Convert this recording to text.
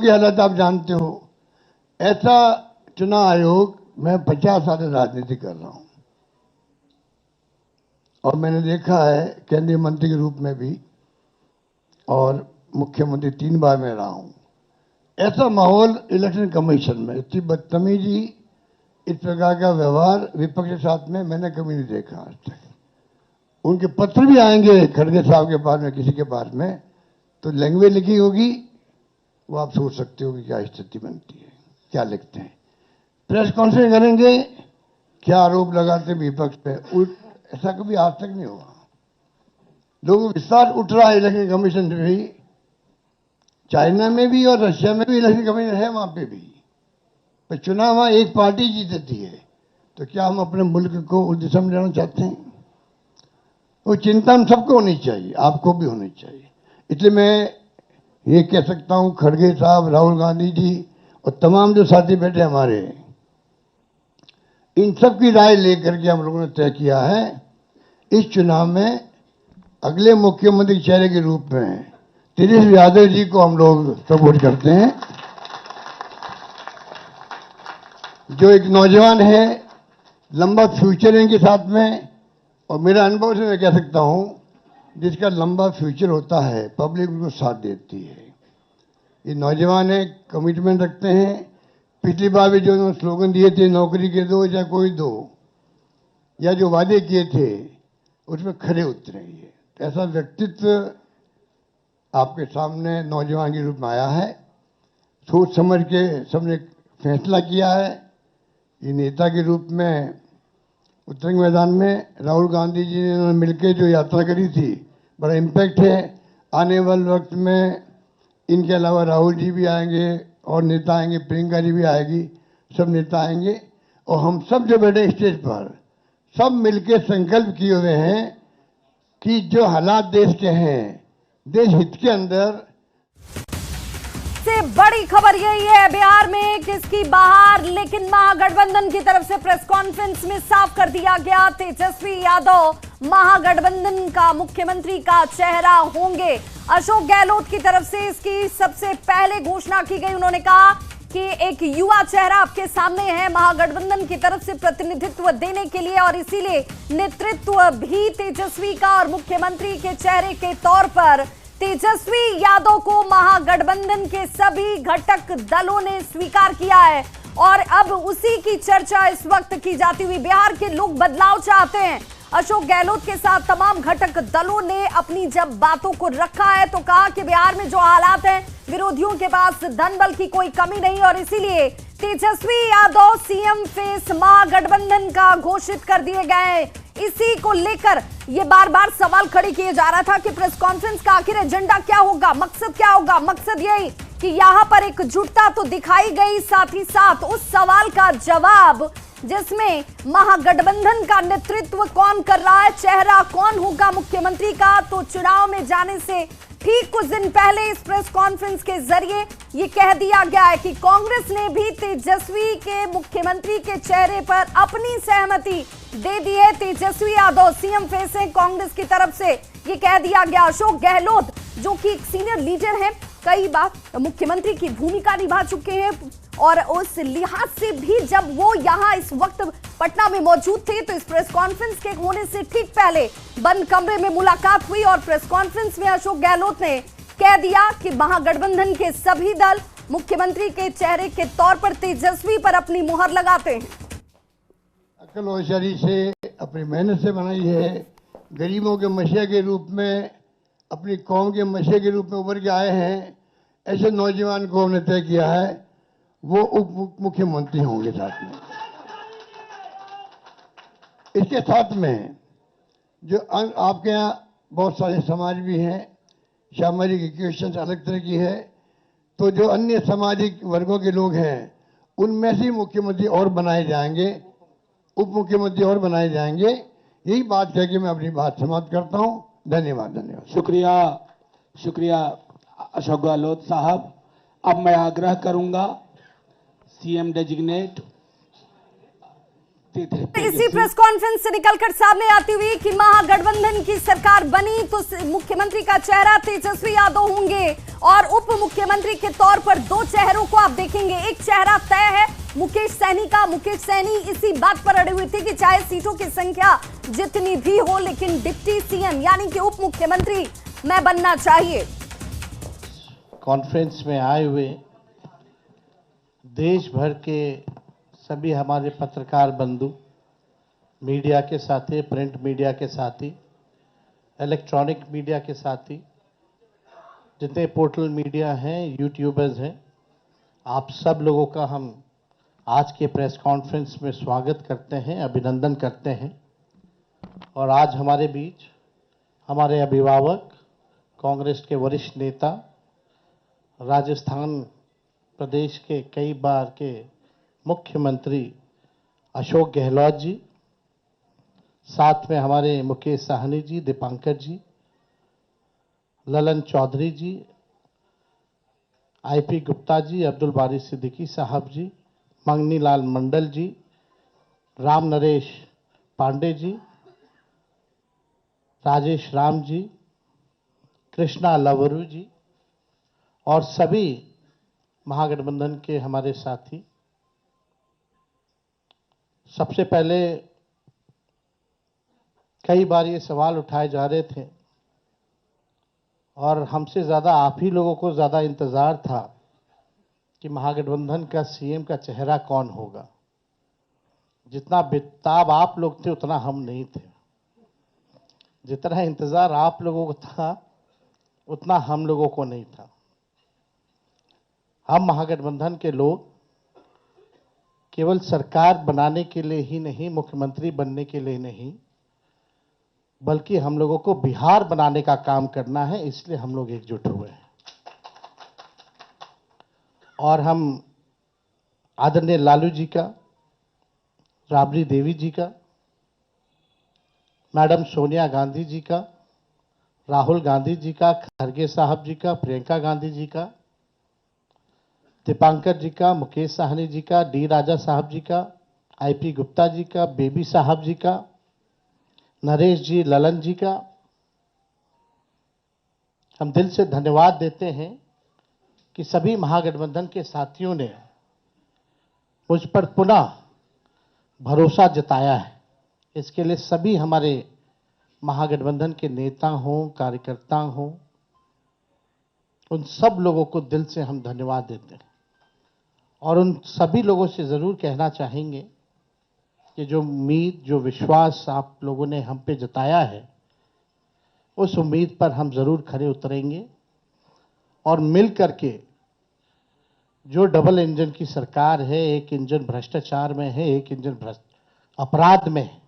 की हालत आप जानते हो। ऐसा चुनाव आयोग, मैं 50 साल से राजनीति कर रहा हूं और मैंने देखा है केंद्रीय मंत्री के रूप में भी और मुख्यमंत्री 3 बार में रहा हूं। ऐसा माहौल इलेक्शन कमीशन में, इतनी बदतमीजी, इस प्रकार का व्यवहार विपक्ष के साथ में मैंने कभी नहीं देखा आज तक। उनके पत्र भी आएंगे खड़गे साहब के पास में, किसी के पास में, तो लैंग्वेज लिखी होगी, वो आप सोच सकते हो कि क्या स्थिति बनती है, क्या लिखते हैं। प्रेस कॉन्फ्रेंस करेंगे, क्या आरोप लगाते हैं विपक्ष पे, ऐसा कभी आज तक नहीं हुआ। लोगों को विश्वास उठ रहा है इलेक्शन कमीशन से भी, चाइना में भी और रशिया में भी इलेक्शन कमीशन है, वहां पे भी। पर चुनाव वहां एक पार्टी जीतती है, तो क्या हम अपने मुल्क को उस दिशा में लेना चाहते हैं? वो चिंता हम सबको होनी चाहिए, आपको भी होनी चाहिए। इसलिए मैं ये कह सकता हूं, खड़गे साहब, राहुल गांधी जी और तमाम जो साथी बैठे हमारे, इन सब की राय लेकर के हम लोगों ने तय किया है इस चुनाव में अगले मुख्यमंत्री चेहरे के रूप में तेजस्वी यादव जी को हम लोग सपोर्ट करते हैं, जो एक नौजवान है, लंबा फ्यूचर है इनके साथ में। और मेरा अनुभव से मैं कह सकता हूं, जिसका लंबा फ्यूचर होता है पब्लिक उनको साथ देती है। ये नौजवान है, कमिटमेंट रखते हैं। पिछली बार भी जो उन्होंने स्लोगन दिए थे, नौकरी के दो या कोई दो, या जो वादे किए थे उसमें खरे उतरे। ये ऐसा व्यक्तित्व आपके सामने नौजवान के रूप में आया है। सोच समझ के सबने फैसला किया है। ये नेता के रूप में उत्तरंग मैदान में राहुल गांधी जी ने मिलकर जो यात्रा करी थी, बड़ा इम्पैक्ट है। आने वाले वक्त में इनके अलावा राहुल जी भी आएंगे और नेता आएंगे, प्रियंका जी भी आएगी, सब नेता आएंगे। और हम सब जो बैठे स्टेज पर, सब मिलकर संकल्प किए हुए हैं कि जो हालात देश के हैं, देश हित के अंदर। से बड़ी खबर यही है बिहार में किसकी बाहर, लेकिन महागठबंधन की तरफ से प्रेस कॉन्फ्रेंस में साफ कर दिया गया, तेजस्वी यादव महागठबंधन का मुख्यमंत्री का चेहरा होंगे। अशोक गहलोत की तरफ से इसकी सबसे पहले घोषणा की गई। उन्होंने कहा कि एक युवा चेहरा आपके सामने है महागठबंधन की तरफ से प्रतिनिधित्व देने के लिए, और इसीलिए नेतृत्व भी तेजस्वी का, और मुख्यमंत्री के चेहरे के तौर पर तेजस्वी यादव को महागठबंधन के सभी घटक दलों ने स्वीकार किया है। और अब उसी की चर्चा इस वक्त की जाती हुई, बिहार के लोग बदलाव चाहते हैं। अशोक गहलोत के साथ तमाम घटक दलों ने अपनी जब बातों को रखा है तो कहा कि बिहार में जो हालात हैं, विरोधियों के पास धन बल की कोई कमी नहीं, और इसीलिए तेजस्वी यादव सीएम फेस महागठबंधन का घोषित कर दिए गए। इसी को लेकर ये बार बार सवाल खड़े किए जा रहा था कि प्रेस कॉन्फ्रेंस का आखिर एजेंडा क्या होगा, मकसद क्या होगा। मकसद यही कि यहां पर एकजुटता तो दिखाई गई, साथ ही साथ उस सवाल का जवाब जिसमें महागठबंधन का नेतृत्व कौन कर रहा है, चेहरा कौन होगा मुख्यमंत्री का, तो चुनाव में जाने से ठीक कुछ दिन पहले इस प्रेस कॉन्फ्रेंस के जरिए ये कह दिया गया है कि कांग्रेस ने भी तेजस्वी के मुख्यमंत्री के चेहरे पर अपनी सहमति दे दी है। तेजस्वी यादव सीएम फेस हैं कांग्रेस की तरफ से, ये कह दिया गया। अशोक गहलोत जो कि एक सीनियर लीडर हैं, कई बार मुख्यमंत्री की भूमिका निभा चुके हैं, और उस लिहाज से भी जब वो यहाँ इस वक्त पटना में मौजूद थे तो इस प्रेस कॉन्फ्रेंस के होने से ठीक पहले बंद कमरे में मुलाकात हुई, और प्रेस कॉन्फ्रेंस में अशोक गहलोत ने कह दिया कि महागठबंधन के सभी दल मुख्यमंत्री के चेहरे के तौर पर तेजस्वी पर अपनी मुहर लगाते हैं। अकल होशियारी से, अपनी मेहनत से बनाई है, गरीबों के मसीहा के रूप में, अपनी कौम के मसीहा के रूप में उभर के आए हैं। ऐसे नौजवान को हमने तय किया है वो उप मुख्यमंत्री होंगे। साथ में इसके साथ में जो आपके यहाँ बहुत सारे समाज भी हैं, सामाजिक इक्वेशन अलग तरह की है, तो जो अन्य सामाजिक वर्गों के लोग हैं उनमें से मुख्यमंत्री और बनाए जाएंगे, उप मुख्यमंत्री और बनाए जाएंगे। यही बात कह के मैं अपनी बात समाप्त करता हूं। धन्यवाद। शुक्रिया, शुक्रिया अशोक गहलोत साहब। अब मैं आग्रह करूंगा सीएम डेजिग्नेट इसी प्रेस कॉन्फ्रेंस से निकलकर सामने आती हुई कि महागठबंधन की सरकार बनी तो मुख्यमंत्री का चेहरा तेजस्वी यादव होंगे और उप मुख्यमंत्री के तौर पर दो चेहरों को आप देखेंगे। एक चेहरा तय है मुकेश सहनी का। मुकेश सहनी इसी बात पर अड़े हुए थे कि चाहे सीटों की संख्या जितनी भी हो लेकिन डिप्टी सीएम यानी कि उप मुख्यमंत्री मैं बनना चाहिए। कॉन्फ्रेंस में आए हुए देश भर के सभी हमारे पत्रकार बंधु, मीडिया के साथी, प्रिंट मीडिया के साथी, इलेक्ट्रॉनिक मीडिया के साथी, जितने पोर्टल मीडिया हैं, यूट्यूबर्स हैं, आप सब लोगों का हम आज के प्रेस कॉन्फ्रेंस में स्वागत करते हैं, अभिनंदन करते हैं। और आज हमारे बीच हमारे अभिभावक, कांग्रेस के वरिष्ठ नेता, राजस्थान प्रदेश के कई बार के मुख्यमंत्री अशोक गहलोत जी, साथ में हमारे मुकेश सहनी जी, दीपांकर जी, ललन चौधरी जी, आईपी गुप्ता जी, अब्दुल बारी सिद्दीकी साहब जी, मंगनी लाल मंडल जी, राम नरेश पांडे जी, राजेश राम जी, कृष्णा लवरू जी और सभी महागठबंधन के हमारे साथी। सबसे पहले कई बार ये सवाल उठाए जा रहे थे और हमसे ज़्यादा आप ही लोगों को ज़्यादा इंतज़ार था कि महागठबंधन का सीएम का चेहरा कौन होगा। जितना बेताब आप लोग थे उतना हम नहीं थे। जितना इंतज़ार आप लोगों को था उतना हम लोगों को नहीं था। हम महागठबंधन के लोग केवल सरकार बनाने के लिए ही नहीं, मुख्यमंत्री बनने के लिए नहीं, बल्कि हम लोगों को बिहार बनाने का काम करना है, इसलिए हम लोग एकजुट हुए हैं। और हम आदरणीय लालू जी का, राबड़ी देवी जी का, मैडम सोनिया गांधी जी का, राहुल गांधी जी का, खरगे साहब जी का, प्रियंका गांधी जी का, दीपांकर जी का, मुकेश सहनी जी का, डी राजा साहब जी का, आईपी गुप्ता जी का, बेबी साहब जी का, नरेश जी, ललन जी का हम दिल से धन्यवाद देते हैं कि सभी महागठबंधन के साथियों ने मुझ पर पुनः भरोसा जताया है। इसके लिए सभी हमारे महागठबंधन के नेता हों, कार्यकर्ता हों, उन सब लोगों को दिल से हम धन्यवाद देते हैं। और उन सभी लोगों से ज़रूर कहना चाहेंगे कि जो उम्मीद, जो विश्वास आप लोगों ने हम पे जताया है, उस उम्मीद पर हम ज़रूर खरे उतरेंगे और मिल करके जो डबल इंजन की सरकार है, एक इंजन भ्रष्टाचार में है, एक इंजन अपराध में है,